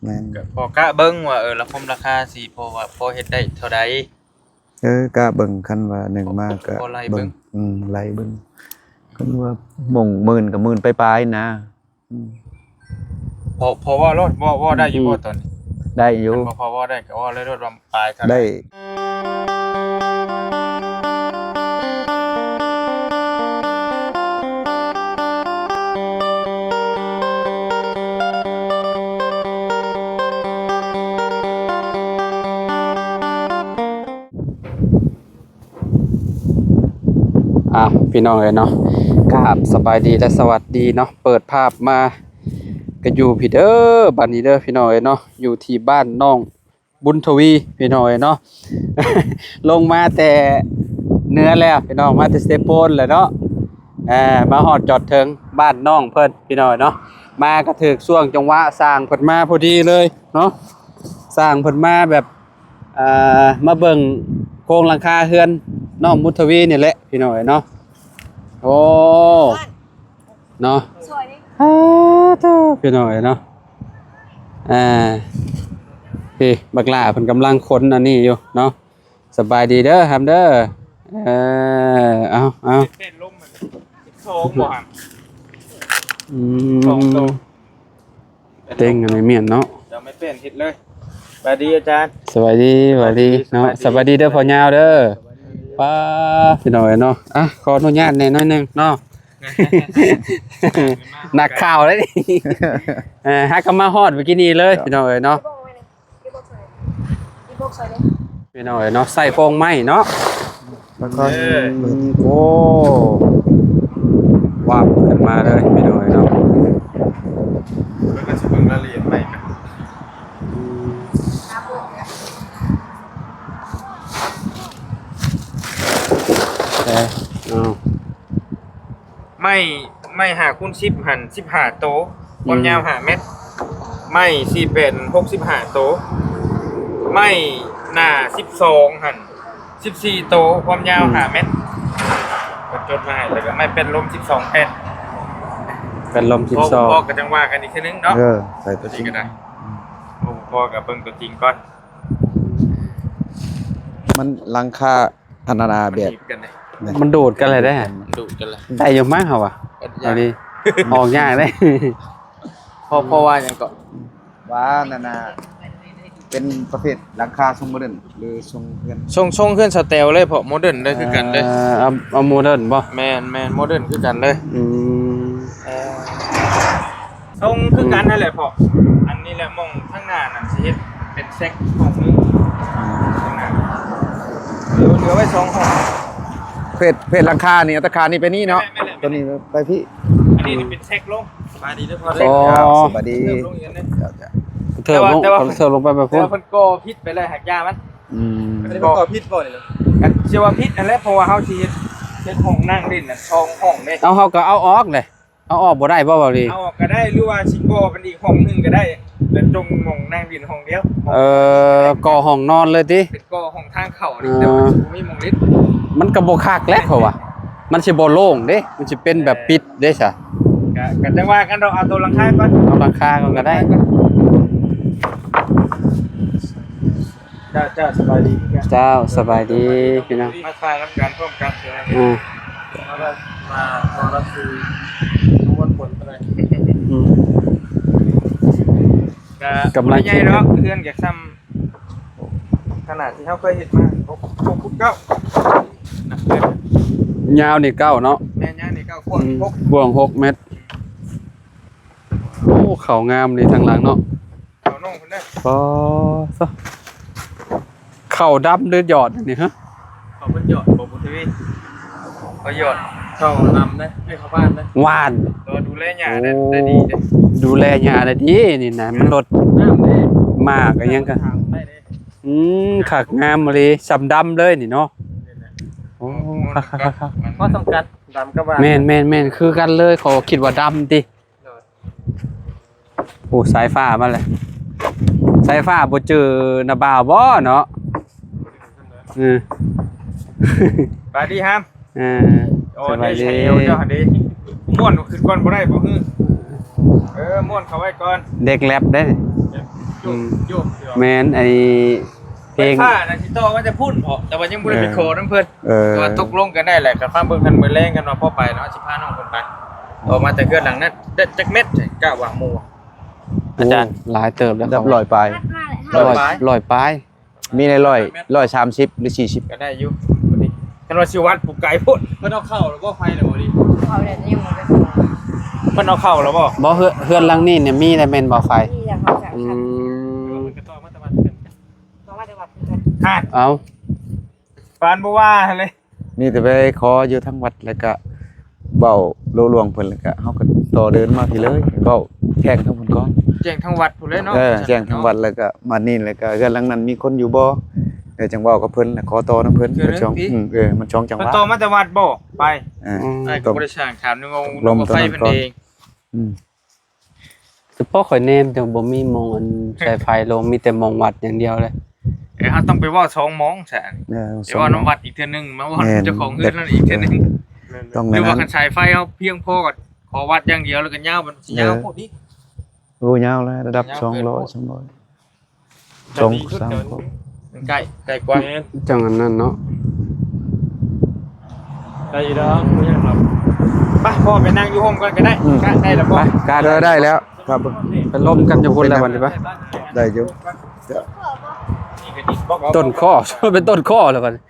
แม่น ก็พอกะเบิ่งว่าละคมราคาสิพอว่าพอเฮ็ดได้เท่าใด ก็เบิ่งคันว่าหนึ่งมากก็ พอไล่เบิ่ง ไล่เบิ่งคันว่าหม่งหมื่นกับหมื่นปลายๆนะพอว่ารถว่าได้อยู่บ่ตอนนี้ ได้อยู่ พอว่าได้ก็ว่าเลยรถลำปลายเท่า ได้ พี่น้องเนาะกราบสบายดีและสวัสดีเนาะเปิดภาพมาก็อยู่พี่เด้อบ้านนี้เด้อพี่น้องเนาะอยู่ที่บ้านน้องบุญทวีพี่น้องเนาะ ลงมาแต่เหนือแล้วพี่น้องมาแต่สเตปโปนแหละเนาะมาฮอดจอดถึงบ้านน้องเพิ่นพี่น้องเนาะมาก็ถึกช่วงจังหวะสร้างเพิ่นมาพอดีเลยเนาะสร้างเพิ่นมาแบบมาเบิ่งโครงหลังคาเฮือนน้องบุญทวีนี่แหละพี่น้องเนาะโอ้เนาะพี่น้องเนาะพี่บักหล่าเพิ่นกำลังขนอันนี้อยู่เนาะสบายดีเด้อครับเด้อเอาเป็นลมมันโซงบ่หั่น เต็งอันนี้เมียนเนาะ จะไม่เป็นเฮ็ดเลยสวัสดีอาจารย์ สวัสดีเนาะสวัสดีเด้อพ่อยาวเด้อป้าพี่น้องเนาะขออนุญาตแน่น้อยนึงเนาะ นักข่าวเลยฮักก็มาฮอดเมื่อกี้นี้เลยพี่น้องเนาะพี่น้องเนาะใส่โฟงไม้เนาะ แล้วก็ โอ้ว้าวขึ้นมาเลยพี่น้องเนาะ แล้วก็สิเบิ่งรายละเอียดใหม่กันไม่หาคูณ10หั่น15โตความยาว5เมตรไม่4เป็น65โตไม่หน้า12หั่น14โตความยาว5เมตรก็จดมาให้แล้วก็ไม่เป็นลม12แผ่น เป็นลม พอกับจังหวะกันอีกทีนึงเนาะ ใส่ตัวจริง ก็ได้พอกับเบิ่งตัวจริงก่อน มันหลังคาธนาแบบ กันเลย 12มันโดดกันเลยได้ ดูกันเลย ได้เยอะมากเหรอวะเอาดิออกยากได้ พอว่ายังก็ ว่านาเป็นประเภทหลังคาทรงโมเดิร์นหรือทรงเพื่อน ชงขึ้นสเตลเลยเพราะโมเดิร์นเลยคือกันเลย เอาโมเดิร์นป่ะ แมนโมเดิร์นคือกันเลย ชงคือกันนั่นแหละเพราะอันนี้แหละมองข้างหน้าน่ะสิเฮ็ดเป็นเซ็กของมือข้างหน้าเหลือไว้2ห้อง เพศหลังคานี่อัตราคานี่ไปนี่เนาะตัวนี้ไปพี่ อันนี้เป็นเซ็กลงมาดีด้วยพอ เล็ เซ็ ก ก ครับสวัสดี เริ่มลงอย่างนี้ เธอลงไปแบบ แต่ พุ่น ว่าเพิ่นก่อพิษไปเลยหักยามัน ก่อพิษก่อนเลย กันเชื่อว่าพิษนั่นแหละเพราะว่าเฮาสิเฮ็ดห้องนั่งเล่นน่ะช่องห้องเด้ เอาเขาก็เอาออกเลยเอาออกบ่ได้บ่บ่ดี เอาออกก็ได้หรือว่าสิบ่เป็นอีกห้องนึงก็ได้แต่จงห้องนั่งเล่นห้องเดียว ก่อห้องนอนเลยติ เป็นก่อห้องทางเข้านี่แต่ว่าสิบ่มีหม่องเล่น มันก็บ่คักแล้วเขาว่ามันสิบ่โล่งเด้มันสิเป็นแบบปิดเด้ซะ ก็จังว่ากันเราเอาตัวหลังคาก่อน เอาราคาก็ได้ จ้าสบายดี เจ้าสบายดีพี่น้อง มาทายรับการพร้อมกันเลย มาเราคือรู้ว่าผลอะไรกำลังใหญ่เนาะเพื่อนอยากซ้ำขนาดที่เขาเคยเห็นมา6 ฟุต 9 ยาวนี่9เนาะ แม่ย่านี่9 ขวบ บ่วง6เมตรโอ้เขางามนี่ทางหลังเนาะ เขาน้องคนนั้น ปอซะเข่าดำหรือหยอดนี่ฮะ เขาเป็นหยอดบอกบุตรวีเขาหยอดเข้าลำนะให้เขาบ้านนะ หวาน ตัวดูแลหญ้าได้ดีเด้ ดูแลหญ้าได้ดีนี่นะมันลด น้ำได้ มากก็ยังก็ ได้เด้ ขักงามเลยสำดำเลยนี่เนาะโอ้คัก ข้อสำคัญดำกับว่า แม่นคือกันเลยเขาคิดว่าดำติโอ้สายฟ้ามาเลยสายฟ้าบ่เจอนาบ่าวบ่เนาะบายดีฮัม โอ้ สบาย ดี ดี ใช้เอวเจ้าหันดีม่วนขึ้นก่อนบ่ได้บ่ฮือม่วนเขาไว้ก่อน เด็กแลบได้นี่ โยกโยก แม่นไอ้เพ เพ ล ล ง งผ้านะที่ต่อว่าจะพูดพอแต่ว่ายังบ่ได้ไปขอน้ำเพิ่น เออ ก็ตกลงกันได้แหละกับฟ้าเบิ่งกันมื้อแรงกันว่าพ่อไปเนาะสิพาน้องเพิ่นไปออกมาแต่เกิดหลังนั้นได้จักเม็ดกะว่าหมู่อาจารย์ โหลายเติบแล้ว ดับลอยไป ลอยปลาย มีใน130หรือ40 ก็ได้อยู่พอดีคันว่าสิวัดผู้ไกลพุ่นเพิ่นเอาเข้าแล้วบ่ไฟแล้วบ่ดิ เขาเดี๋ยวนี้ยังไม่ได้ เพิ่นเอาเข้าแล้วบ่ บ่เฮือนหลังนี้เนี่ยมีแต่แม่นบ่ไฟ ที่จะเขาสั่ง อื คัน ม ก็ต่อมาตะวันเพิ่น เพราะว่าจังหวัดคือกัน ฮะ เอา ปานบ่ว่าเลย มีแต่ไปขออยู่ทั้งวัดแล้วก็เว้าโลลวงเพิ่นแล้วก็เฮาก็ต่อเดินมาพี่เลยเว้าแข่งทั้งเพิ่นก่อน แจ้งทางวัดพุ่นเลยเนาะ แจ้งทั้งวัดแล้วก็มานี่แล้วก็เรือนหลังนั้นมีคนอยู่บ่จังเว้ากับเพิ่นแล้วขอต่อนํเพิ่นมันช่องมันช่องจังห เพิ่น วะ ต่อมาแต่วัดบ่ไป ไอ้ก็ ต้ม บ่ได้สร้างถามนึงง ล ล ม ง ตอน ไฟ นั้น เพิ่น ก่อน เอง อืม เฉพาะข่อยแนมจังบ่มีมองอันใช้ไฟลงมีแต่มองวัดอย่างเดียวเลย เฮาต้องไปเว้า2หมองซะ ส เดี๋ยวว่าน้ำวัดอีกเทื่อนึงมาว่าเจ้าของเฮือนนั่นอีกเทื่อนึง ต้อง หรือว่า นั้น คันฉายไฟเฮาเพียงพอก็ขอวัดอย่างเดียวแล้วก็ยาวมันสิยาวโพดนี้ โอ้ยาวแล้วระดับ200 200 2 3 ใกล้ใกล้กว่า จังอันนั้นเนาะ ได้อยู่แล้วบ่ยากหรอกไปพ่อไปนั่งอยู่โฮมก่อนก็ได้ได้แล้วพ่อ การได้แล้วครับ ไปล่มกันอยู่พุ่นแล้วบัดนี้ปะ ได้อยู่ นี่ก็ดิบอก ต้นข้อ เป็นต้นข้อแล้วบัดนี้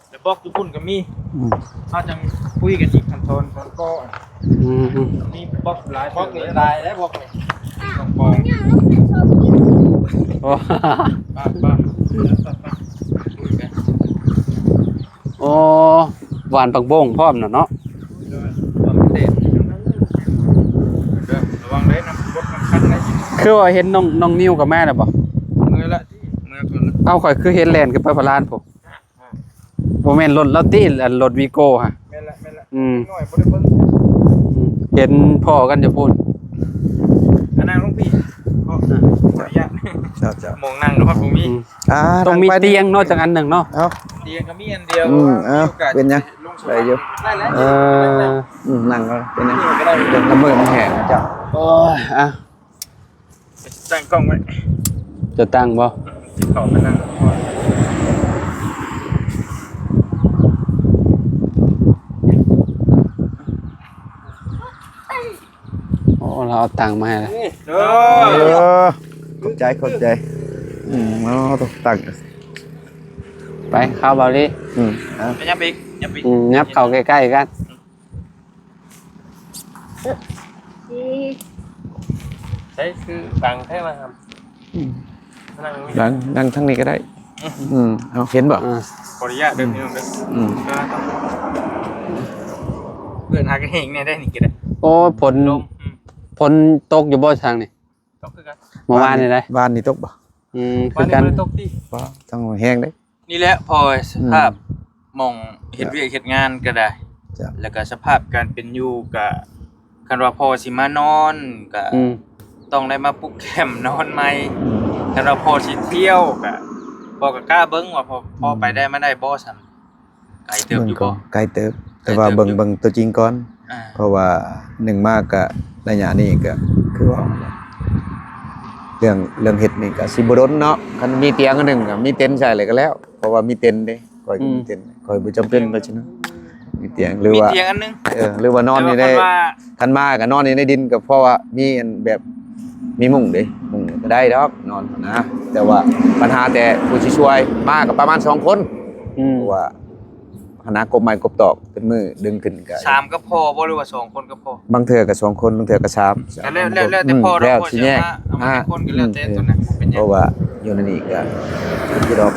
แต่บอกอยู่พุ่นก็มีเฮาจังคุยกันอีกขั้นตอนก็ อืม มีบอกหลายบอกหลายแล้วบอกเลยต้องปอง โอ้ ป้า โอ้หวานปักโบ่งพร้อมน่ะเนาะ ระวังเลยนะรถมันคันได้ คือว่าเห็นน้องนิ้วกับแม่น่ะบ่ มือละมือก่อน เอ้าข่อยคือเห็นแล่นขึ้นไปพลานผมบ่แม่นรถลอตตี้อันรถวีโก้ฮะ แม่นละหน่อยบ่ได้เบิ่ง เห็นพ่อกันอยู่พุ่น อันนั้นลุงพี่ขออนุญาต จ้าม องนั่งนะครับผมมี ต้องมีเตียงเนาะจังอันหนึงเนาะ เอ้า เตียงก็มีอันเดียว เป็นยังได้อยู่ ได้แล้ว นั่งก็เป็นยังจนละมือมันแห้งจ้ะ โอ้ยอ่ะ ตั้งกล้องไว้ จะตั้งบ่ ขอไปนั่ง โอ้เราเอาตังค์มาให้แล้ว เด้อ เข้าใจต้องตั้ง ไปเข้าเบาลี ไปยับอีกยับอีก ยับเข้าใกล้ๆกัน ที่ ใช้คือตังแท้มาครับนั่นั่งงทั้งนี้ก็ได้เอาเห็นบ่ อ่า ขออนุญาตเดินเดิน เพื่อนหากระเหงเนี่ยได้นี่กี่ได้ โอ้ผล ลม ฝนตกอยู่บ่ทางนี่ ตกคือกัน เมื่อวานนี่ได้ บ้านนี่ตกบ่ คือกัน ตกดิ บ่ต้องแห้งได้ นี่แหละพอสภาพมองเห็นเวียกเห็นงานก็ได้ จ้ะ แล้วก็สภาพการเป็นอยู่กับคันว่าพอสิมานอนก็ต้องได้มาปลุกแคมป์นอนใหม่คันว่าพอสิเที่ยวก็พอก็กล้าเบิ่งว่าพอไปได้มาได้บ่ซั่นไกลเติบอยู่บ่ ไกลเติบแต่ว่าเบิ่งตัวจริงก่อน อ่า เพราะว่าหนึ่งมากก็ระยะนี้ก็คือว่าเรื่องเฮ็ดนี่ก็สิบ่ดนเนาะคันมีเตียงอันหนึงก็มีเต็นท์ใส่เลยก็แล้ว เพราะว่ามีเต็นท์เด้ค่อยก็มีเต็นท์ค่อยบ่จำเป็นเพราะฉะนั้นมีเตียงหรือ มี ว่า เตียงอันนึง หรือว่านอนนี่ได้ แต่ว่า คันมาก็นอนในดินก็เพราะว่ามีอันแบบมีมุ้งเด้มุ้งก็ได้ดอกนอนนะแต่ว่าปัญหาแต่ผู้สิช่วยมาก็ประมาณ2คนเพราะว่าคณะกบไม้กบตอกเป็นมือดึงขึ้นก็ สามก็พอบ่หรือว่า2คนก็พอบ างเทื่อก็2คนบางเทื่อก็3 ก็แล้วแต่พอเรา แล้ว พอ สิ จะ แยก มาเอามาคนก็แล้วแต่ตัวนั้นเป็น เพราะว่าอยู่ในนี้ก็คือดอก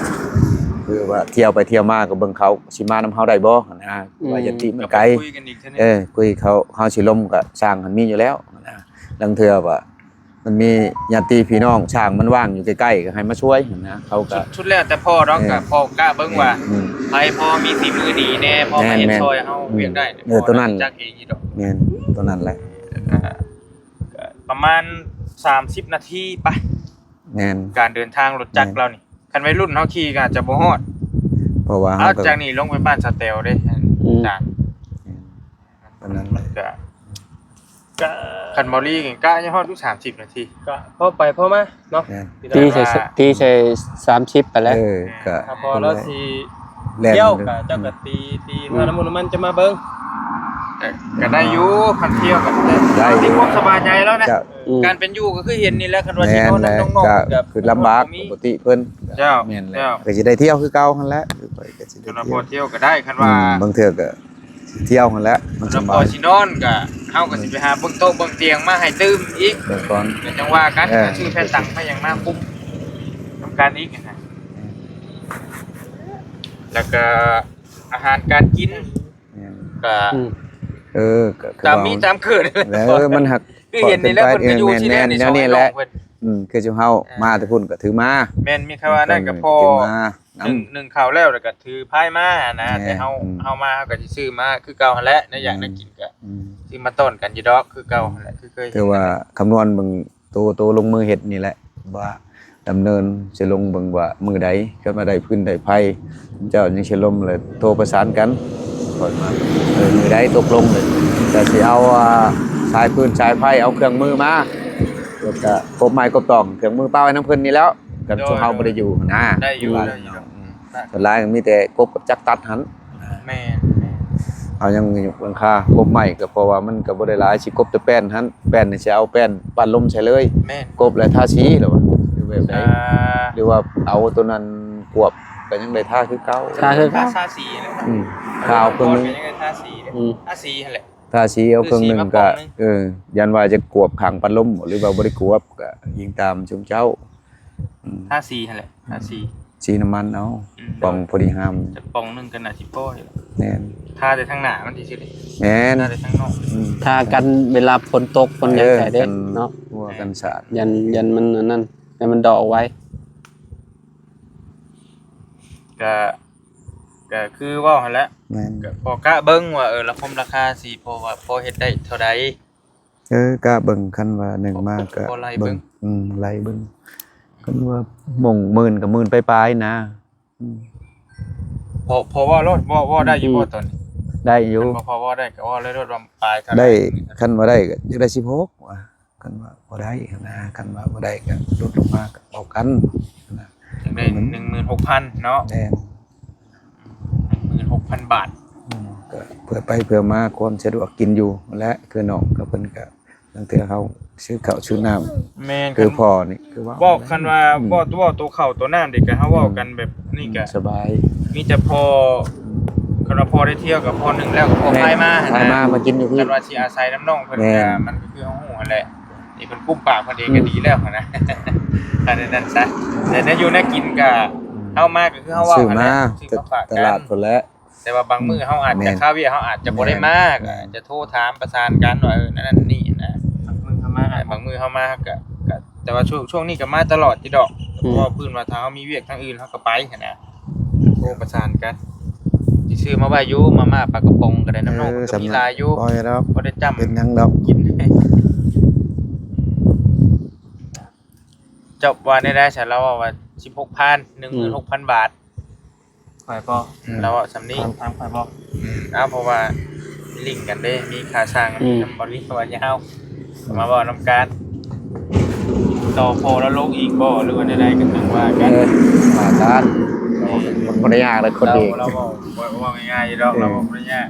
คือว่าเที่ยวไปเที่ยวมาก็เบิ่งเขาสิมานํเฮาได้บ่นะว่ายันติมันไกล คุยกันอีกเท่านี้ คุยเขาเฮาสิลมก็สร้างมันมีอยู่แล้วนะบางเทื่อว่ามันมีญาติพี่น้องช่างมันว่างอยู่ใกล้ๆก็ให้มาช่วยนะเขาก็ ชุดแล้วแต่พ่อเนาะก็พ่อกล้าเบิ่งว่าใครพอมีฝีมือดีแน่พอมาเฮ็ดซอยเฮาเวียกได้จักเองอีดอก แม่นตัวนั้นแหละ ประมาณ30นาทีไป แม่น การเดินทางรถจักรเรานี่คันวัยรุ่นเฮาขี่ก็อาจจะบ่ฮอด เพราะว่า เอา เฮาก็ จากนี้ลงไปบ้านสเตลเด้จ้า ตัวนั้นแหละ ก็ ก็ คันบอลี่กะยังฮอดอยู่30นาที ก็พอไปพอมาเนาะ แม่น ตีใส่30ไปแล้ว ก็ ถ้าพอแล้วสิ แล่น เที่ยวก็เจ้าก็ตีว่าน้ำมันจะมาเบิ่ง ก็ได้อยู่คันเที่ยวกันได้ที่ความสบายใจแล้วนะ เจ้า การเป็นอยู่ก็คือเห็นนี่แหละคันว่าสิ แม่น นอน แหละ น้อง ก็ ๆกับ คือลำบากปกติเพิ่น เจ้า แม่นแหละ เจ้า ก็สิได้เที่ยวคือเก่าหั่นแหละคือไปก็สิได้ คันว่าพ เที่ อ ยว เที่ยวก็ได้คันว่า บางเทื่อก็สิเที่ยวหั่นแหละมันส แล้วพ บา อย สินอนก็เฮาก็สิไปหาเบิ่งโต๊ะเบิ่งเตียงมาให้ตื่มอีก เดี๋ยวก่อน ก็จังว่ากัน เออ ชื่อแพทย์ตังมาอย่างมากคุ้มทำการอีกนะแล้วก็อาหารการกิน แม่น ก็ ก็คือ ตาม ว่า มีตามเกิด แล้วมันหัก คือเห็นนี่แหล้วเพิ่นก็อยู่ที่แรกนี่ แน สอ ว ง นี้ ให้ แห น้อ ละ งเพิ่น คือจุเฮามาแต่พุ่นก็ถือมา แม่นมีแค่ว่านั่นก็พอ ถือมา หนึ่งข่าวแล้วก็ถือพายมานะ แม่ แต่เฮา อืม เฮามาเฮาก็สิซื้อมาคือเก่าหั่นแหละในอย่างนั้นกินก็ อืม ซื้อมาต้นกันอยู่ดอกคือเก่าหั่นแหละคือเคย แต่ว่าคำนวณเบิ่งตัวลงมือเฮ็ดนี่แหละว่าดำเนินสิลงเบิ่งว่ามือใดก็มาได้พื้นได้ไผเจ้ายังสิลมเลยโทรประสานกันก่อนมามือใดตกลงเลยแต่สิเอาสายพื้นสายไผเอาเครื่องมือมาแล้วก็กบไม้กบตองเครื่องมือเปล่าให้น้ำเพิ่นนี่แล้วกับจุเฮาบ่ได้อยู่นะ ได้อยู่ได้อยู่ดอก ส่วนหลายก็มีแต่กบกับจักรตัดหัน แม่น เอายังอยู่หลังคากบใหม่ก็เพราะว่ามันก็บ่ได้หลายสิกบแต่แป้นหันแป้นนี่สิเอาแป้นปั้นลมใส่เลย แม่น กบแล้วทาสีหรือว่าหรือแบบใด อ่า หรือว่าเอาตัวนั้นกวบก็ยังได้ทาคือเก่า ทาคือเก่า ทาสีนะ ข้าวเครื่องนึง ยังไงทาสีเนี่ย อืม ทาสีนั่นแหละ ทาสีเอาเครื่องนึง คือสี ก็ มาปองนึง ยันว่าจะกวบขังปั้นลมหรือว่าบ่ได้กวบก็ยิงตามชุมเจ้าอืม ทาสีนั่นแหละทาสี สีน้ำมันเอา อืม ปองพอดีหาม จะปองหนึงกันน่ะสิป้อย แน่น ทาแต่ทางหน้ามันสิสิเลย แม่น ทาแต่ทางนอก อืม ทากันเวลาฝนตกฝนหยังใส่เด้ กัน เนาะ หัวกันสาด ยันมันอันนั่นให้มันดอกเอาไว้ ก็คือว่าหั่นแหละ แม่น ก็พอกะเบิ่งว่าละคมราคาสิพอว่าพอเฮ็ดได้เท่าใด ก็เบิ่งคันว่าหนึ่งมากก็ บ่ไล่เบิ่ง ไล่เบิ่งคันว่าหม่งหมื่นกับหมื่นปลายๆนะอืม พอว่ารถว่าได้อยู่บ่ตอนนี้ ได้อยู่ มันบ่พอว่าได้ก็ว่าเลยรถว่าปลายเท่าหร่ ได้คันว่าได้ก็อยากได้16ว่ะคันว่าบ่ได้นะคันว่าบ่ได้ก็ลดลงมาก็เอากันนะ จังได้ 16,000เนาะ แน่น 16,000 บาท ก็เพื่อไปเพื่อมาความสะดวกกินอยู่และคือน้องกับเพิ่นก็ตั้งแต่เฮาซื้อข้าวซื้อน้ำ แม่น คือพ่อนี่คือว่า บอกคันว่าบ่ตัวเข้าตัวน้ำเด็กก็เฮาเว้ากันแบบนี้ก็ สบาย มีแต่พอคันว่าพอได้เที่ยวกับพอหนึงแล้วก็พอพายมา พายมากินอยู่พี่ คันว่าสิอาศัยน้ำน้องเพิ่น แม่ ก็ น มันก็คือเฮาฮู้นั่นแหละนี่เพิ่นกุ้มปากเพิ่นเองก็ดีแล้วนะ อันนั้นซะแต่ถ้าอยู่ในกินก็เฮามาก็คือเฮาเว้า ซื้อ หั่นแห มา ละซื้อมาฝาก ต กั ลาด น พุ่นแหละ แต่ว่าบางมื้อเฮาอาจ แม่ จะ น ค่าเวียเฮาอาจจะบ่ได้มาก็อาจจะโทรถามประสานกันว่านั่นนี่นะ มึงทำมา บางมื้อเฮามาก็แต่ว่าช่วงนี้ก็มาตลอดที่ดอกเพ อืม ราะว่าพื้นว่าถ้าเฮามีเวียกทางอื่นเฮาก็ไปหันนะโทรประสานกันสิซื้อมาไว้อยู่มาม่าปลากระป๋องก็ได้น้ำนองก็มีหลายอยู่ พอแล้ว บ่ได้จำ เป็นหยังดอก กินจบว่าได้ฉันแล้วว่า 16,000 16,000 บาท ฝ่ายพ่อ แล้วสำนี้ ทางฝ่ายพ่อ เพราะว่าลิงก์กันเด้มีค่าสร้าง อืม นำบ่ลิว่ายาวมาบ่นำการต่อโพแล้วลงอีกบ่หรือว่าใดๆก็ถึงว่ากัน มาด้านมันบ่ได้ยากเลยคนดี เราบอกง่ายๆอยู่ดอกเราบอกบ่ได้ยาก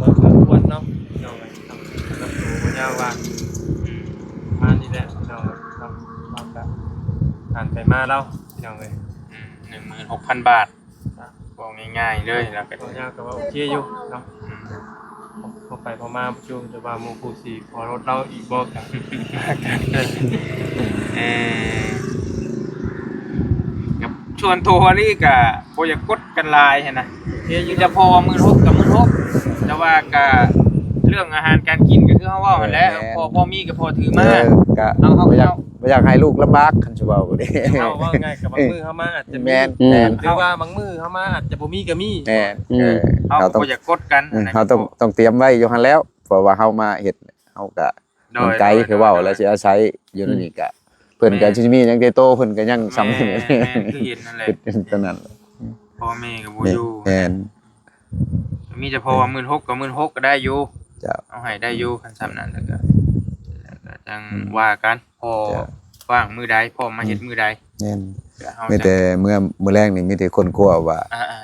มาควรเนาะเราไปทำกับตัวยาวว่ามานี่แหละเราทำเราก็อ่านไปมาแล้วพี่น้องเลย 16,000 บาทบอกง่ายๆเลยแล้วก็ ตัวยาวก็ว่าโอเคอยู่เนาะพอไปพอมาช่วงจะว่าหมู่ผู้สี่พอรถเราอีกบ่กัน เออกับชวนโทรนี่ก็บ่อยากกดกันหลายหั่นนะอยู่จะพอ16,000กับ16,000แต่ว่าก็เรื่องอาหารการกินก็คือเฮาเว้าหั่นแหละพอมีก็พอถือมา ก็ เอา บ่อยากให้ลูกลำบากคันสิเว้าก็ดี เอาว่าง่ายกับบางมือเข้ามาอาจจะมี แม่น อืม แม่น หรือว่าบางมือเข้ามาอาจจะบ่มีก็มี แม่น อืม เฮา เรา ก็ ต้อง บ่อยากกดกัน เฮาต้องเตรียมไว้อยู่หั่นแล้วเพราะว่าเฮามาเฮ็ดเฮาก็มันไกลคือเว้าแล้วสิอาศัยอยู่นี่ก็เพิ่นก็สิมีหยังแต่โตเพิ่นก็ยังซ้ำนี่ แม่คือเห็นนั่นแหละ คือตอนนั้น พ่อแม่ก็บ่ แม่ อยู่ แม่น มีแต่พอ16,000กับ16,000ก็ได้อยู่ เจ้า เอาให้ได้อยู่คันซ้ำนั้นแล้วก็จังว่ากันพอ จ้ะ ว่างมื้อใดพอมาเฮ็ดมื้อใด แม่น ก็เฮา มี จะ แต่เมื่อแรกนี่มีแต่คนกลัวว่า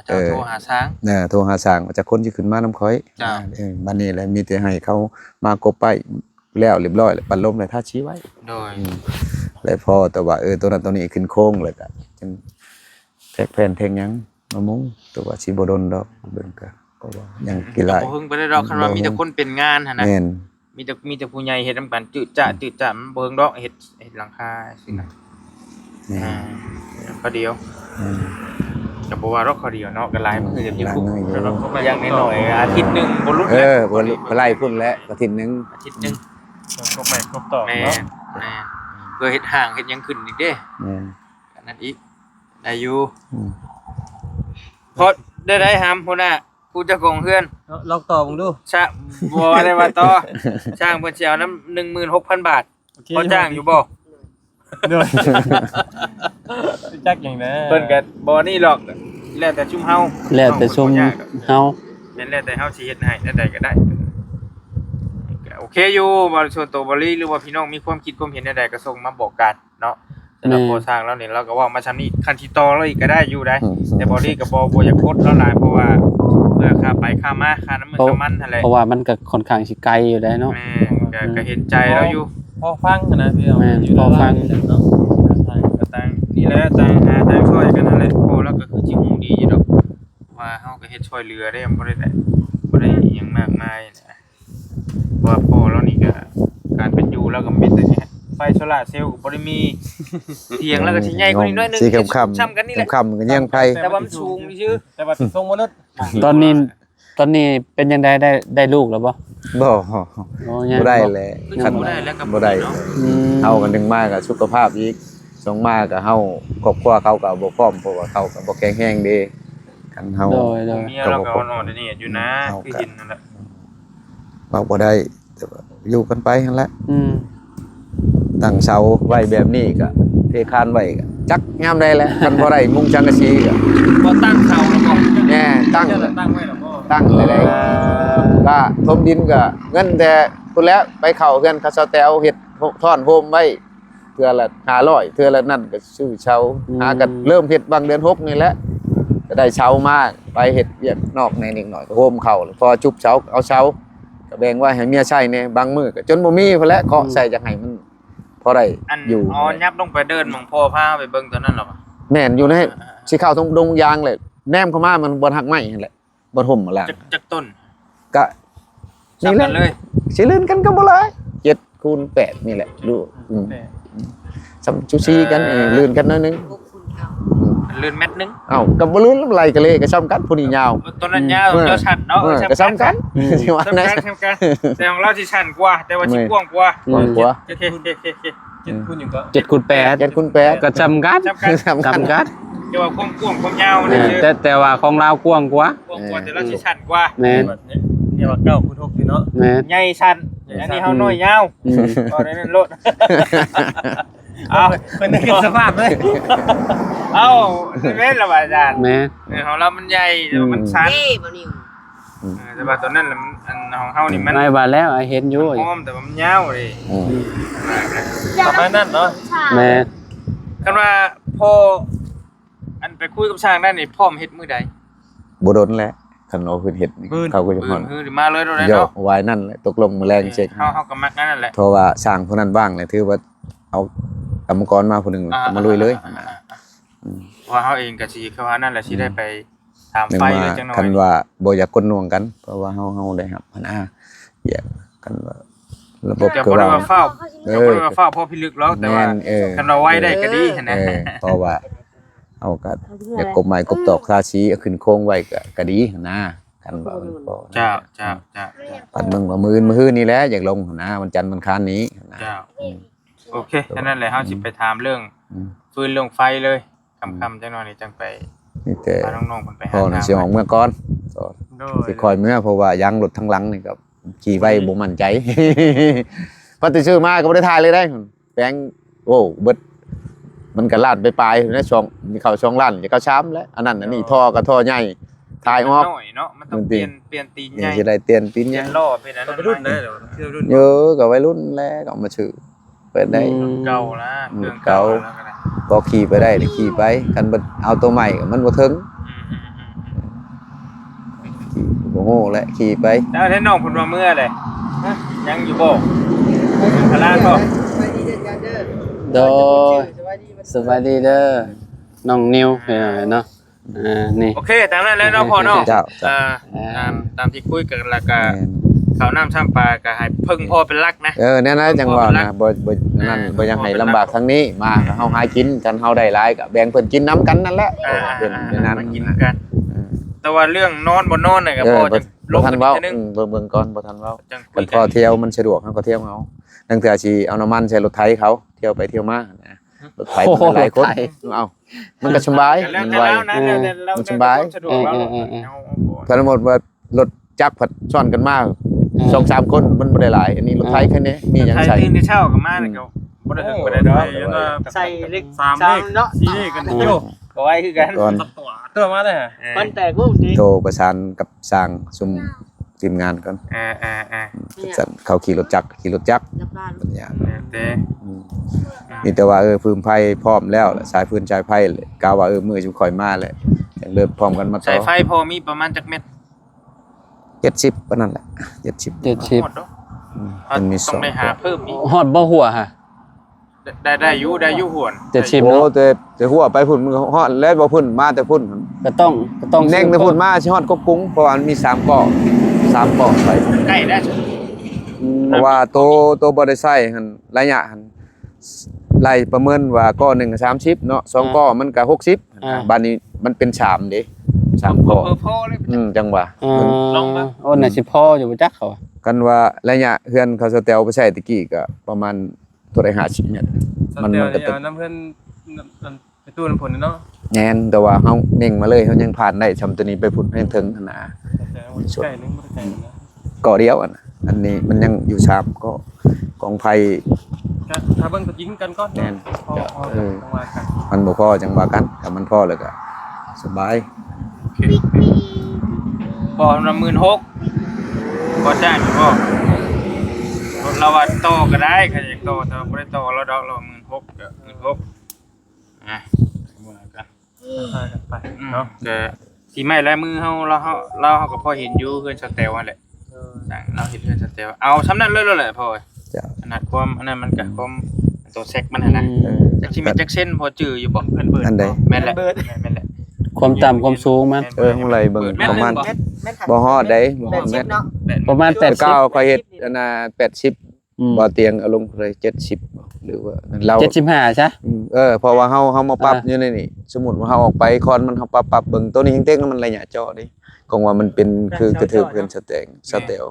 เจ้าโทรหาช้าง โทรหาสร้างว่าจะคนสิขึ้นมานํข่อย จ้ะ บัดนี้แหละมีแต่ให้เขามากบไปแล้วเรียบร้อยแล้วปันลมเลยท่าชี้ไว้ โดย แล้วพอแต่ว่าตัวนั้นตัวนี้ขึ้นโค้งเลยก็จังแทกแผ่นแทงหยังมามุงตัวว่าสิบ่โดนดอกเบิ่งก็ว่ายังกี่หลาย บ่เพิ่งไปได้ดอกคันว่ามีแต่คนเป็นงานหั่นน่ะ แม่น มีแต่ผู้ใหญ่เฮ็ดนํกันจืดจ้ะมันบ่เพิ่งดอกเฮ็ดหลังคาสินะ แม่น ข้อเดียว อืม ก็บ่ว่าดอกข้อเดียวเนาะก็หลายมันคือจะมีคุก หลายมื้ออยู่ แล้วก็อย่างน้อยๆอาทิตย์หนึงบ่หลุด บ่ไล่พุ่นแล้วอาทิตย์หนึง อาทิตย์หนึง ครบใหม่ครบต่อ แม่ เนาะ เพื่อเฮ็ดห่างเฮ็ดหยังขึ้นอีกเด้ แม่น อันนั้นอีกได้อยู่ อืม พอได้หำพุ่นน่ะผู้เจ้าของเฮือน ลองต่อมึงดู ชะบ่ได้ว่าต่อจ้างเพิ่นสิเอานำ 16,000 บาทพอจ้างอยู่บ่ ด้วยจักอย่างนั้น เพิ่นก็บ่นี่หรอกแล้วแต่ชุมเฮา แล้วแต่ชมเฮา แม่นแล้วแต่เฮาสิเฮ็ดให้ได้ก็ได้ก็โอเคอยู่บ่ส่วนตัวบ่ลีหรือว่าพี่น้องมีความคิดความเห็นใดๆก็ส่งมาบอกกันเนาะสำหรับโครงสร้างแล้วนี่เราก็เว้ามาซ้ำนี้คันที่ต่อเราอีกก็ได้อยู่ได้ แต่บ่ลีก็บ่อยากกดแล้วหลายเพราะว่าเพื่อค่าไปค่ามาค่าน้ำมันน้ำมันนั่นแหละ เพราะว่ามันก็ค่อนข้างสิไกลอยู่ได้เนาะ แม่ก็เห็นใจเราอยู่ พอฟังนะพี่ แม่นพอฟัง เนาะ ก็ต่างนี่แหละต่างหาต่างช่วยกันนั่นแหละพอแล้วก็คือสิฮู้ดีอยู่ดอกว่าเฮาก็เฮ็ดช่วยเหลือได้บ่ได้อิหยังมากมายนะเพราะว่าพอแล้วนี่ก็การเป็นอยู่แล้วก็มีแต่เนี่ยไฟโซล่าร์เซลล์ก็บ่ได้มีเถียงแล้วก็สิใหญ่กว่านี้หน่อยนึง สีค่ำ ซ้ำกันนี่แหละ ค่ำๆก็ยังไผ แต่ว่ามันสูงซื่อ แต่ว่าทรงมนุษย์ ตอนนี้เป็นยังไงได้ลูกแล้วบ่ บ่ โอ้ยัง บ่ได้แหละ คือสิบ่ได้แล้วก็ บ่ได้ เนาะ อืม เฮากันดึงมาก็สุขภาพอีกสองมาก็เฮาครอบครัวเขาก็บ่พร้อมเพราะว่าเขาก็บ่แข็งแรงเด้กันเฮา โดย เมียเราก็อ่อนๆนี่อยู่นะคือเห็นนั่นแหละ เว้าบ่ได้แต่ว่าอยู่กันไปหั่นแหละ อืม ตั้งเสาไว้แบบนี้ก็เทคานไว้ก็จักยามใดแหละคันบ่ได้มุงจังกะสีก็ บ่ตั้งเสาแล้วก็ แน่ตั้ง เจ้าตั้งไว้หรอพ่อ ตั้งเลยได้ก็ทมดินก็เงินแต่พุ่นแล้วไปเข้าเฮือนเขาเซาแตวเฮ็ดท่อนโฮมไว้เทื่อละ500เทื่อละนั่นก็ซื้อเช่าหาก็เริ่มเฮ็ดบางเดือน6นี่แหละก็ได้เช่ามากไปเฮ็ดเวียกนอกในนิดหน่อยก็โฮมเข้าพอจุบเช่าเอาเช่าก็แบ่งไว้ให้เมียใช้แน่บางมื้อก็จนบ่มีพุ่นแล้วเคาะใส่จักให้มันพอได้ อัน อยู่ ยับลงไปเดินหมองพ่อพาไปเบิ่งตอนนั้นหรอ แม่นอยู่ในสิเข้าตรงดงยางเลยแนมเข้ามามันบ่หักไม้นั่นแหละบ่ห่มล่ะ จักต้น ก็ ซ้ำกันเลย สิลื่นกันก็บ่หลาย7คูณ8นี่แหละดูซ้ำชูซีกันลื่นกันหน่อยนึง พวกคุณเอา ลื่นเม็ดนึง เอ้าก็บ่ลื่นลำไรก็เลยก็ซ้ำกันผู้นี้ยาว ต้นนั้นยาวเจ้าชันเนาะ ก็ซ้ำกันสิว่า ซ้ำ นะ กันแต่ของเราสิชันกว่าแต่ว่าสิกว้างกว่า ก่อนกว่า โอเค 7คูณอยู่ก็ 7คูณ8 7คูณ8 ก็จำกัด ซ้ำกัน จำกัด เดี๋ยวว่าความกว้างความยาวนี่ แต่ว่าของเรากว้างกว่า กว้างกว่าแต่เราสิชันกว่า แม่น เนี่ยว่า9คูณ6พี่เนาะ แม่น ใหญ่ชันอันนี้เฮาน้อยยาว อืม ก็ได้นั่นโลดเอา เป็นในสภาพเลย เอาแม่นละว่าอาจารย์ แม่น ของเรามันใหญ่แต่ว่ามันชัน เอ้บ่นิว แต่ว่าตัวนั้นน่ะมันอันของเฮานี่มัน ไม่ว่าแล้วเห็นอยู่ หอมแต่ว่ามันยาวเลย ประมาณนั้นเนาะ แม่น คันว่าพ่ออันไปคุยกับช่างได้นี่พร้อมเฮ็ดมื้อใด บ่โดนแล้วคันเอาขึ้นเฮ็ดนี่เขาก็จะฮอด คือมาเลยโดนแล้ว ย่อ เนาะ ไว้นั่นแหละตกลงมื้อแรงเช็ค เฮาก็มักนั่นแหละ เพราะว่าสร้างผู้นั้นว่างเลยถือว่าเอากรรมกรมาผู้หนึงมาลุยเลย ว่าเฮาเองก็สิคือว่านั่นแหละสิได้ไปถาม นึง ไฟ ว่า เลยจังหน่อ คัน ย ว่าบ่อยากกดน่วงกัน เพราะว่าเฮาได้ครับปัญหาแยกกันว่าระบบ จะ คือ บ่ได้ ว่า ว่าเฝ้าจะบ่ได้ว่าเฝ้าพอพิลึกแล้วแต่ แม่ ว่าน คันเราไว้ได้ก็ดีนะ เพราะว่าเอาก็อยากกบไม้กบตอกทาสีเอาขึ้นโค้งไว้ก็ดีนะกันว่ามันบ่ เจ้า ปัดมึงว่ามื้อนี่แหละอยากลงนะวันจันทร์วันค้านนี้นะ เจ้าโอเคแค่นั้นแหละเฮาสิไปถามเรื่อง อืม ฟืนเรื่องไฟเลยค่ำๆจังหน่อยนี่จังไป นี่แต่ พาน้องๆเพิ่นไปหา พ่อน่ะสิออกเมื่อก่อนก็ โดย สิคอยเมื่อเพราะว่ายางรถทั้งหลังนี่ก็ขี่ไว้บ่มั่นใจ พอติซื้อมาก็บ่ได้ถ่ายเลยได้แปลงโอ้เบิดมันก็ลาดไปปลายในช่องมีเข้าช่องล้านจะเข้าช้ำแล้วอันนั้นอันนี้ท่อก็ท่อใหญ่ ถ่ายออก น้อยเนาะมันต้องเปลี่ยนตีนให นี่ ญ่ สิได้เตียนปิ้น เป ให ลี่ ญ่ ยนล้อเป็นอันนั้น ไปรุ่นได้เดี๋ยวเที่ยวรุ่น เยอะกับวัยรุ่นแล้วก็เอามาซื้อเปิดได้ เก่าละเครื่องเก่าแล้วก็ได้ ก็ขี่ไปได้ขี่ไปคันบ่เอาตัวใหม่ก็มันบ่ถึงขี่บ่โหและขี่ไป แล้วให้น้องเพิ่นว่าเมื่อใดยังอยู่บ่พลาดบ่ โดยสวัสดีเด้อน้องนิวเนาะนี่ โอเคตามนั้นแล้วเนาะพ่อเนาะ เจ้า ตามที่คุยกันแล้วก็ แม่น ข้าวน้ำซ้ำปลาก็ให้พึ่งพ่อเป็นหลักนะ เนี่ยนะจังว่านะบ่นั่นบ่อยังให้ลำบากทางนี้มาก็เฮาหากินกันเฮาได้หลายก็แบ่งเพิ่นกินน้ำกันนั่นแหละเป็นนั้น มากินกัน แต่ว่าเรื่องนอนบ่นอนน่ะก็พ่อจะล บ่ ง ทัน ไป เว้า นิดนึง เบิ่งก่อนบ่ทันเว้า จังคุ กั ย นพ กั อน เที่ยวมันสะดวกเฮาก็เที่ยวเอานั่งเทื่อสิเอาน้ำมันใส่รถไถเขาเที่ยวไปเที่ยวมานะรถไถมันหลายคนเอามันก็สบาย แล้ว มัน แต่ ไว แล้วนะแล้วเรา มันสบาย สะดวกเรา ถ้าสมมุติว่ารถจักรผัดซ้อนกันมา2-3 คนมันบ่ได้หลายอันนี้รถไถแค่นี้มีหยัง ไทย ใส่ ตื่นแต่เช้าก็มาเนี่ยก็บ่ได้ถึงบ่ได้ดอก ใส่เลข3เลขเนาะ4เลขกันโย ก็ไว้คือกัน ก่อน ตัวมาได้ฮะ มันแตกรูปดี โทรประสานกับสร้างซุมทีมงานก่อน สั่นเขาขี่รถจักร รับบ้าน ปัญญา แต่ มีแต่ว่าพื้นไฟพร้อมแล้วแหละสายพื้นสายไฟเลยกาวว่ามือจุข่อยมาเลยเริ่มพร้อมกันมาต่ สา อย ไฟพอมีประมาณจักเม็ด 70ปานนั้นแหละ70 70 หมดเนาะ มันมี ต้องได้หาเพิ่มอีก ฮอดบ่หัวฮะ ได้อยู่หวน 70 โอ้ เนาะ แต่หัวไปพุ่นมือฮอดแล้วบ่พุ่นมาแต่พุ่น ก็ต้อง แน่งแต่พุ่นมาสิฮอดกบกุ้งเพราะว่ามันมี3เกาะ3เกาะไป ใกล้ได้ว เพราะว่าโตบ่ได้ใช้หั่นระยะหั่นไล่ประเมินว่าก้อหนึ่งก็30เนาะ2ก้อมันก็60บัดนี้มันเป็น3เด้3ก้อ พอเลย จังหวะ ลองมา โอ้น่ะสิพออยู่บ่จักเขา กันว่าระยะเฮือนเขาสแตลไปใช้ตะกี้ก็ประมาณตัวได้50เมตร มัน ก็ ก็ ตึ เอาน้ำเพื่อนไปตู้น้ำผลเนาะ แน่นแต่ว่าเฮาเน่งมาเลยเฮายังผ่านได้ชำตัวนี้ไปพุ่นเพียงถึงหั่นน่ะ ใกล้นึงบ่ได้ใกล้นะ ก่อเดียวอันน่ะอันนี้มันยังอยู่3ก็กองไฟ ถ้าเบิ่งตัวจริงกันก่อนว่ากัน มันบ่พอจังว่ากันถ้ามันพอแล้วก็สบาย พอละ16,000พอจ้างอยู่บ่เราว่าโตก็ได้ใครอยากโตแต่บ่ได้โตเราดอกเรา16,000ก็16,000ว่ากัน ไปเนาะ ก็สิไม้ลายมือเฮาเราก็พอเห็นอยู่เฮือนสแตลนั่นแหละสั่งเราเห็นเฮือนสแตลเอาสำนั้นเลยแหละพ่อ จ้ะ ขนาดความอันนั้นมันก็ความตัวแซกมันหั่นน่ะจักสิแม่นจักเส้นพอจื้ออยู่บ่เพิ่นเบิด อันใด แม่นแหละแม่นแหละ ความต่ำความสูงมัน เฮาไล่เบิ่งประมาณ แม่น บ่ฮอดได้บ่ฮอดเมตร เนาะ ประมาณ แต่เก้า 80 ค่อยเฮ็ดอันน่ะ80บ่เตียงเอาลงเลย70หรือว่าเรา 75ซะ เพราะว่าเฮามาปรับอยู่ในนี่สมมุติว่าเฮาออกไปคอนมันเฮาปรับเบิ่งตัวนี้เต็งๆมันระยะเจาะดิกองว่ามันเป็นคือกระเทือบเพิ่นสเตล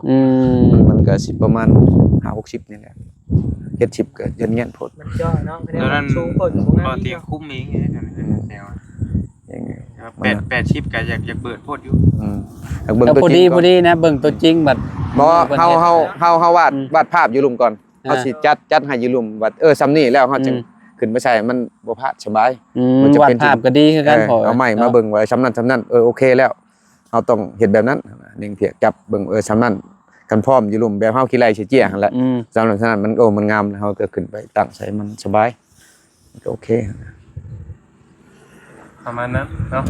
มันก็สิประมาณ50-60นี่แหละ70ก็เย็นๆโพด มันย่อเนาะ แล้วนั้น สูงคนของ พอ มัน เตียงคุ้มเองแนว อย่างเงี้ย 8ชิปก็อยากเบิดโพดอยู่ เบิ่ง แล้ว ตัว พอ จ ดี ริง พอดีนะเบิ่งตัวจริงบัด บ่เฮาวาดภาพอยู่ลุมก่อนเฮาสิจัดให้อยู่ลุมว่าซำนี้แล้วเฮาจึงขึ้นไปใช้มันบ่พลาดสบาย มันจะ วาด เป็น ภาพก็ดีคือกันพอ เอาใหม่มาเบิ่งไว้ซำนั้นโอเคแล้วเฮาต้องเฮ็ดแบบนั้นนิ่งเพียกจับเบิ่งซำนั้นกันพร้อมอยู่ลุมแบบเฮาขี้ไล่เจี้ยหั่นแหละสำหรับฉะนั้นมันมันงามเฮาก็ขึ้นไปตั้งใช้มันสบายก็โอเค ประมาณนั้นเนาะ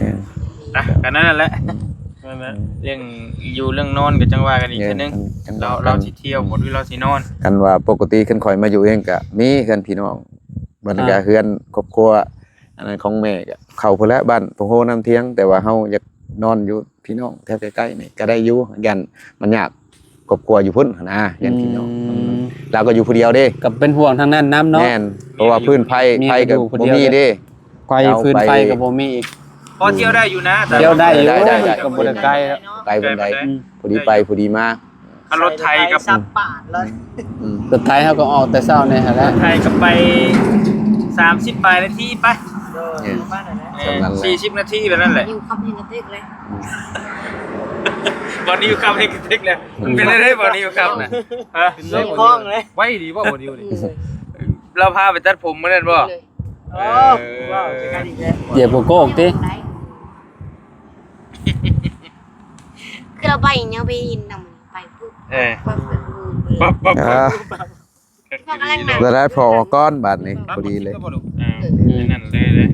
กันนั่นแหละเรื่องอยู่เรื่องนอนก็จังว่ากันอีกทีนึงเราสิเที่ยวบ่หรือเราสินอน กันว่าปกติขึ้นข่อยมาอยู่เองก็มีเฮือนพี่น้องบัดนี้ก็เฮือนครอบครัวอันนั้นของแม่ก็เข้าพุ่นแล้วบ้านพงโฮน้ำเที่ยงแต่ว่าเฮาอยากนอนอยู่พี่น้องแถวใกล้ๆนี่ก็ได้อยู่ยันมันยากครอบครัวอยู่พุ่นนะยันพี่น้องเราก็อยู่ผู้เดียวเด้ กับเป็นห่วงทางนั้นน้ำเนาะ แม่นเพราะว่าพื้นไผก็บ่มีเด้ ไฟฟืนไฟก็บ่มีอีก พอเที่ยวได้อยู่นะ เที่ยวได้อยู่ ได้ ก็บ่ได้ไกลแล้ว ไกลบันไดผู้ดีไปผู้ดีมา รถไทยกับ ซับปาดเลย รถไถเฮาก็ออกแต่เช้านี่หั่นแหละ ไทยกับไป30ปลายนาทีไป บ้านไหนนะ 40นาทีแบบนั้นแหละ อยู่คำยิงกระติกเลย บอดี้อยู่ครับเฮงเทคเลยมันเป็นได้บอดี้อยู่ครับนะฮะ เล่นคล้องเลย ไว้ดีบ่บ่ดีนี่ เราพาไปตัดผมมื้อนั้นบ่ โอ้ว้าวจะกันอีกแล้ว เหยียบโกโก้ติ คือเราไปอย่างเงี้ยไปยินนำไปปุ๊บ เออ ปั๊บปั๊บ ปั๊บปั๊บ อ่า ฟังอะไรนะ แล้วได้พอก้อนบาทนี่พอดีเลย นั่นเลยเลย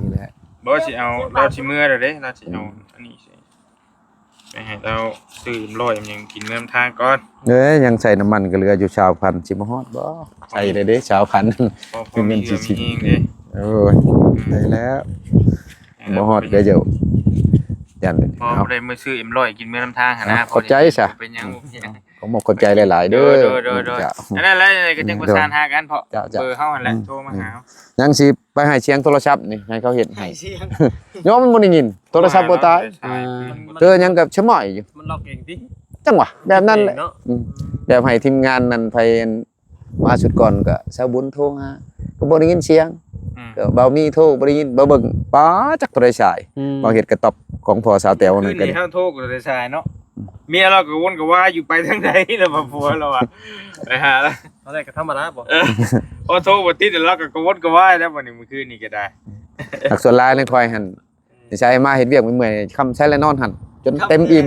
นี่แหละ บ่สิเอาเราสิเมื่อเด้อเด้เราสิเอาอันนี้สิไปให้เราซื้อร้อยมันยังกินเริ่มทางก่อน ยังใส่น้ำมันก็เหลืออยู่ชาวพันสิมาฮอดบ่ใส่เลยเด้ชาวพัน พอมีเงินมีเองเด้ โอ้ยได้แล้วบ่ฮอดก็เดี๋ยวยัน พอ เอา ได้มื้อซื้อร้อยกินมื้อน้ำทางหั่นนะ ขอบใจซะ เป็นหยังบ่เป็นหยัง ผมบอกขอบใจหลายๆ โด เด้อย จ้ะ อันนั้นแล้วก็จังประสานหากันเพราะ จ้ะ เบอร์เฮาหั่นแหละโทรมาหา ยังสิไปให้เสียงโทรศัพท์นี่ให้เขาเห็นให้ เสียง ย้อมมันบ่ได้ยินโทรศัพท์บ่ตายเจอยังกับชะม้อยอยู่ มันล็อกเองติ จังหวะแบบนั้นแหละ เนาะ แบบให้ทีมงานนั้นไปมาสุดก่อนก็สาวบุญโทรหาก็บ่ได้ยินเสียงก็เบามีโทรบ่ได้ยินบ่เบิ่งป้าจักโทรศัพท์บ่เฮ็ดกระตอบของพ่อสาวแต๋ว คื นั่ น นก็ นี้ ได้ เฮาโทรกับได้ชายเนาะเมียเราก็วนก็ว่าอยู่ไปทางใดแล้วบ่ผัวเราอ่ะไปหาแล้ว ตอนแรกก็ธรรมดาบ่ พอโทรบ่ติดแล้วเราก็กวนก็ว่าแล้ววันนี้มื้อคืนนี้ก็ได้ อักษรลายในคอยหั่นใช้มาเฮ็ดเวียกเมื่อยๆค่ำใช้แล้วนอนหั่นจนเต็มอิ่ม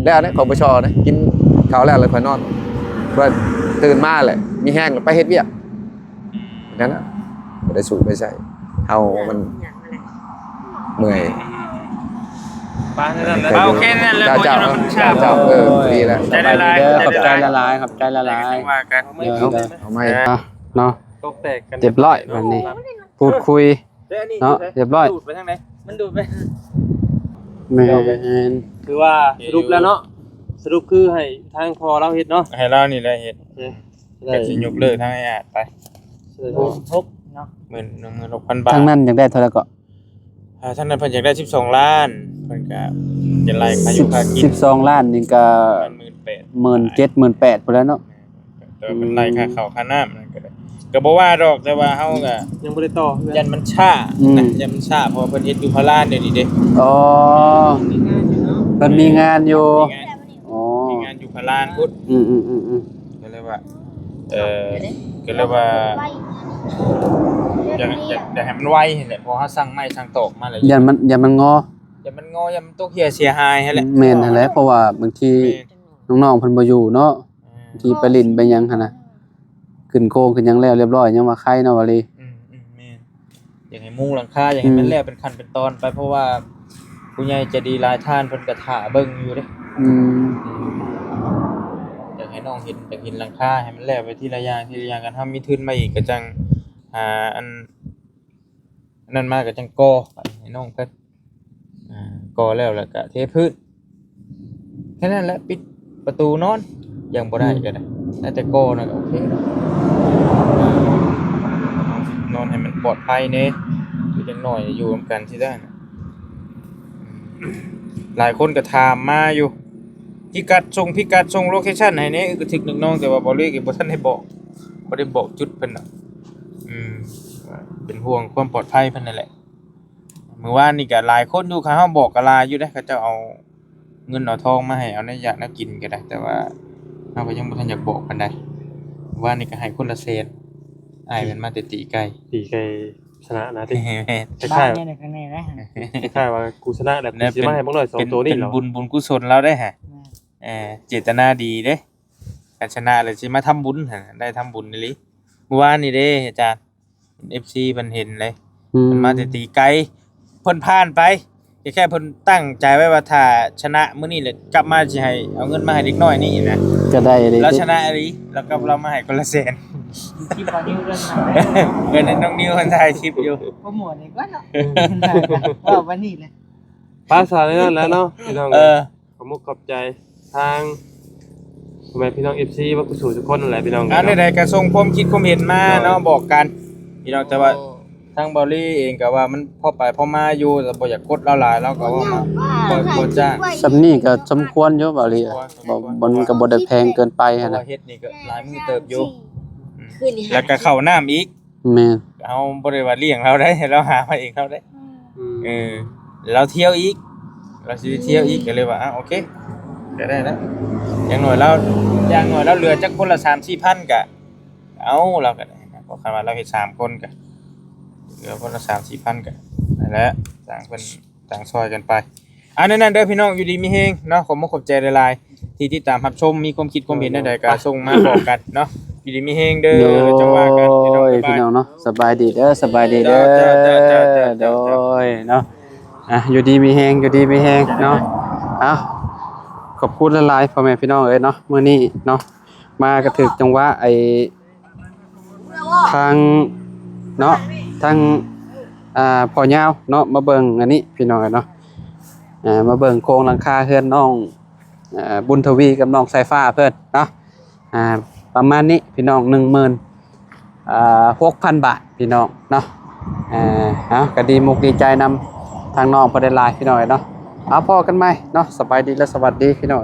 แล้วอันนี้ของปชนะกินข้าวแล้วเลยค่อยนอนเพื่อตื่นมาแหละมีแห้งแล้วไปเฮ็ดเวียกนั่นน่ะบ่ได้สูบไปใส่เฮามันเมื่อย ป้านั่นแหละ โอเคนั่นแหละ เจ้า เพราะฉะนั้นมันชา เจ้าดีแล้ว ใจละลาย ขอบใจละลายขอบใจละลาย ว่ากัน เดี๋ยว เอาไม่ เนาะ ตกแตกกัน เรียบร้อยวันนี้ พูดคุย เนาะเรียบร้อย ดูดไปทางไหนมันดูดไป แม่น คือว่าสรุปแล้วเนาะสรุปคือให้ทางพอเราเฮ็ดเนาะ ให้เรานี่แหละเฮ็ด ได้ ก็สิยกเลิกทางไอ้อาจไป ทบเนาะ 16,000 บาท ทางนั้นอยากได้เท่าไหร่ก็ ท่านนั้นเพิ่นอยากได้12ล้านเพิ่นก็จะไล่ค่าอยู่ค่ากิน 12ล้านนี่ก็ 18,000 17,000 18,000พุ่นแล้วเนาะ แต่ว่าเป็นไล่ค่าข้าวค่าน้ำนั่นก็ได้ก็บ่ว่าดอกแต่ว่าเฮาก็ ยังบ่ได้ต่อ ยันมันช้านะยันมันช้าเพราะว่าเพิ่นเฮ็ดอยู่พารานเดี๋ยวนี้เด้ อ๋อเพิ่นมีงานอยู่อ๋อ มีงานอยู่พารานพุทธ อืม ก็เลยว่าก็เลยว่าอยากให้มันไวนี่แหละเพราะเฮาสั่งไม้สั่งตอกมาแล้ว ยันมันงอ อย่ามันงออย่ามันตกเหี่ยเสียหายให้แหละ แม่นนั่นแหละเพราะว่าบางทีน้องๆเพิ่นบ่อยู่เนาะบางทีไปลิ้นไปหยังหั่นน่ะขึ้นโครงขึ้นหยังแล้วเรียบร้อยยังว่าใครเนาะว่าลี แม่นอยากให้มุงหลังคาอยากให้มันแล้วเป็นขั้นเป็นตอนไปเพราะว่าผู้ใหญ่ใจะดีหลายท่านเพิ่นก็ท่าเบิ่งอยู่เด้ อืม อยากให้น้องเห็นอยากเห็นหลังคาให้มันแล้วไปทีละอย่างทีละอย่างกันถ้ามีทุนมาอีกก็จังอันนั้นมาก็จังก่อให้น้องเพิ่นก่อแล้วก็เทพื้นแค่นั้นแหละปิดประตูนอนยังบ่ได้ก็ได้น่าจะก่อนะก็โอเคแล้วนอนให้มันปลอดภัยเน่คือจังหน่อยอยู่ร่วมกันที่ได้นะหลายคนก็ถามมาอยู่พิกัดส่งโลเคชั่นให้แน่ก็ถึกนึกน้องแต่ว่าบ่เลยก็บ่ทันได้บอกบ่ได้บอกจุดเพิ่นน่ะว่าเป็นห่วงความปลอดภัยเพิ่นนั่นแหละเมื่อวานนี่ก็หลายคนอยู่เขาเฮาบอกก็ลาอยู่เด้เขาเจ้าเอาเงินเอาทองมาให้เอาในอยากน่ากินก็ได้แต่ว่าเฮาก็ยังบ่ทันอยากบอกปานใดเมื่อวานนี่ก็ให้คนละแสนอ้ายเป็นมาแต่ตีไก่ ตีไกชนะนะที่ แม่น คล้า บ้าน ย เนี่ยในข้างในนะ ๆคล้ายๆว่ากูชนะแบบนี้สิมาให้บ่น้อย2ตัวนี่ เป็น เหรอ บุญกุศลเราได้ฮะเจตนาดีเด้การชนะเลยสิมาทำบุญหั่นได้ทำบุญนี่ลิเมื่อวานนี่เด้อาจารย์ FC เพิ่นเห็นเลย อืม เพิ่นมาแต่ตีไกลเพิ่นผ่านไปแค่เพิ่นตั้งใจไว้ว่าถ้าชนะมื้อนี้แหละกลับมาสิให้เอาเงินมาให้เด็กน้อยนี่นะ ก็ได้เลย แล้วชนะอีหลีแล้วก็เรามาให้คนละแสน ที่พอนิ้วเรื่องไหน เงินนั้นน้องนิวเพิ่นถ่ายคลิปอยู่ โปรโมทนี่ก็เนาะว่าวันนี้เลย ภาษานั่นแล้วเนาะพี่น้องขอบมุกขอบใจทางพ่อแม่พี่น้อง FC ว่ากูสู่ทุกคนนั่นแหละพี่น้อง อันใดๆก็ส่งความคิดความเห็นมาเนาะบอกกันพี่น้องแต่ว่าทางบอลลี่เองก็ว่ามันพอไปพอมาอยู่แต่บ่อยากกดเราหลายเราก็ว่ามาบ่จ้าง สำนี้ก็สมควรอยู่บ่ลีบ่มันก็บ่ได้แพงเกินไป เพ หั่น ราะ น่ะ ว่าเฮ็ดนี่ก็หลายมื้อเติบอยู่ คืนนี้ แล้วก็เข้าน้ำอีก แม่น เฮาบ่ได้ว่าเลี้ยงเราได้เราหามาเองเราได้เราเที่ยวอีกเราสิเที่ยวอีกก็เลยว่าโอเคก็ได้แล้วอย่างน้อยเราเหลือจักคนละ 3-4,000ก็เอาเราก็ได้นะเพราะคันว่าเราเฮ็ด3คนก็เหลือคนละ 3-4,000ก็นั่นแหละต่างเพิ่นต่างซอยกันไป อันนั้นเด้อพี่น้องอยู่ดีมีเฮงเนาะขอบใจหลายๆที่ติดตามรับชมมีความคิดความเห็นใดๆก็ส่งมาบอกกันเนาะอยู่ดีมีเฮงเด้อจังว่ากันพี่น้อง พี่น้องเนาะสบายดีเด้อสบายดีเด้อโดยเนาะอยู่ดีมีแฮงอยู่ดีมีแฮงเนาะขอบคุณหลายๆพ่อแม่พี่น้องเอ้ยเนาะมื้อนี้เนาะมากระถึกจังหวะไอ้ทางเนาะทางพ่อยาวเนาะมาเบิ่งอันนี้พี่น้องเอ้ยเนาะมาเบิ่งโครงหลังคาเฮือนน้องบุญทวีกับน้องสายฟ้าเพิ่นเนาะประมาณนี้พี่น้อง 6,000 บาทพี่น้องเนาะก็ดีมุกดีใจนำทางน้องประเด็นหลายพี่น้องเนาะเอาพอกันไหมเนาะสบายดีและสวัสดีพี่น้อง